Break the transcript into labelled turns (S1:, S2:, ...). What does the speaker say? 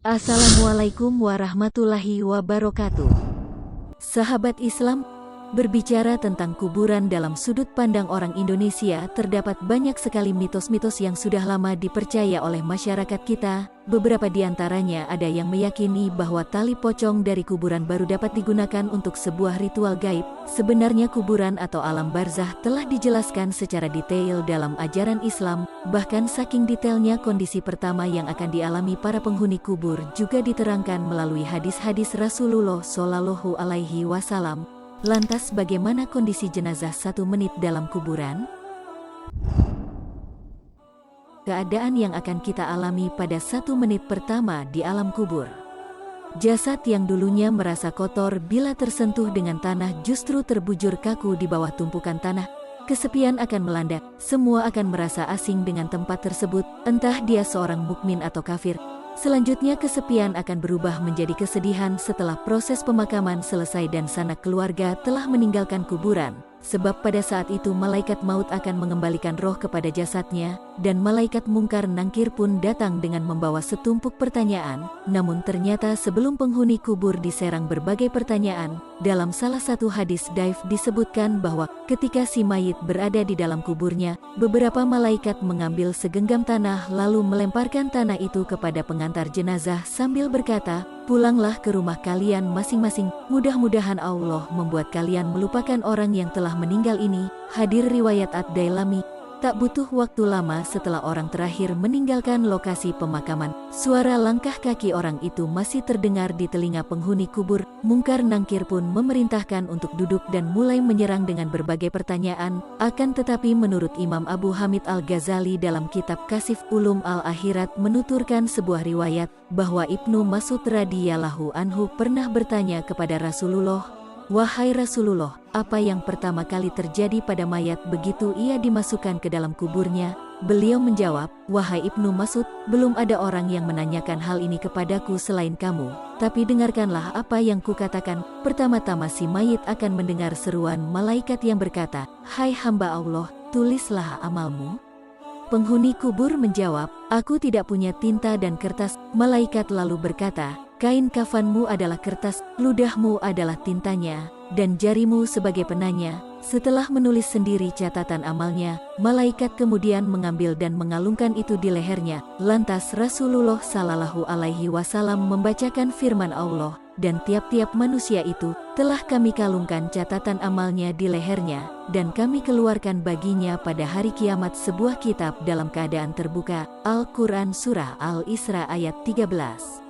S1: Assalamualaikum warahmatullahi wabarakatuh. Sahabat Islam, berbicara tentang kuburan dalam sudut pandang orang Indonesia, terdapat banyak sekali mitos-mitos yang sudah lama dipercaya oleh masyarakat kita. Beberapa di antaranya ada yang meyakini bahwa tali pocong dari kuburan baru dapat digunakan untuk sebuah ritual gaib. Sebenarnya kuburan atau alam barzah telah dijelaskan secara detail dalam ajaran Islam. Bahkan saking detailnya, kondisi pertama yang akan dialami para penghuni kubur juga diterangkan melalui hadis-hadis Rasulullah Shallallahu Alaihi Wasallam. Lantas bagaimana kondisi jenazah 1 menit dalam kuburan? Keadaan yang akan kita alami pada 1 menit pertama di alam kubur. Jasad yang dulunya merasa kotor bila tersentuh dengan tanah justru terbujur kaku di bawah tumpukan tanah. Kesepian akan melanda, semua akan merasa asing dengan tempat tersebut, entah dia seorang mukmin atau kafir. Selanjutnya kesepian akan berubah menjadi kesedihan setelah proses pemakaman selesai dan sanak keluarga telah meninggalkan kuburan. Sebab pada saat itu malaikat maut akan mengembalikan roh kepada jasadnya, dan malaikat mungkar nangkir pun datang dengan membawa setumpuk pertanyaan. Namun ternyata sebelum penghuni kubur diserang berbagai pertanyaan, dalam salah satu hadis daif disebutkan bahwa ketika si mayit berada di dalam kuburnya, beberapa malaikat mengambil segenggam tanah lalu melemparkan tanah itu kepada pengantar jenazah sambil berkata, "Pulanglah ke rumah kalian masing-masing, mudah-mudahan Allah membuat kalian melupakan orang yang telah meninggal ini." Hadir riwayat Ad-Dailami. Tak butuh waktu lama setelah orang terakhir meninggalkan lokasi pemakaman, suara langkah kaki orang itu masih terdengar di telinga penghuni kubur. Mungkar Nangkir pun memerintahkan untuk duduk dan mulai menyerang dengan berbagai pertanyaan. Akan tetapi menurut Imam Abu Hamid Al-Ghazali dalam kitab Kasif Ulum Al-Akhirat menuturkan sebuah riwayat bahwa Ibnu Mas'ud radhiyallahu anhu pernah bertanya kepada Rasulullah, "Wahai Rasulullah, apa yang pertama kali terjadi pada mayat begitu ia dimasukkan ke dalam kuburnya?" Beliau menjawab, "Wahai Ibnu Mas'ud, belum ada orang yang menanyakan hal ini kepadaku selain kamu. Tapi dengarkanlah apa yang kukatakan. Pertama-tama si mayit akan mendengar seruan malaikat yang berkata, 'Hai hamba Allah, tulislah amalmu.'" Penghuni kubur menjawab, "Aku tidak punya tinta dan kertas." Malaikat lalu berkata, "Kain kafanmu adalah kertas, ludahmu adalah tintanya, dan jarimu sebagai penanya." Setelah menulis sendiri catatan amalnya, malaikat kemudian mengambil dan mengalungkan itu di lehernya. Lantas Rasulullah Shallallahu Alaihi Wasallam membacakan firman Allah, "Dan tiap-tiap manusia itu telah kami kalungkan catatan amalnya di lehernya, dan kami keluarkan baginya pada hari kiamat sebuah kitab dalam keadaan terbuka." Al-Quran Surah Al-Isra ayat 13.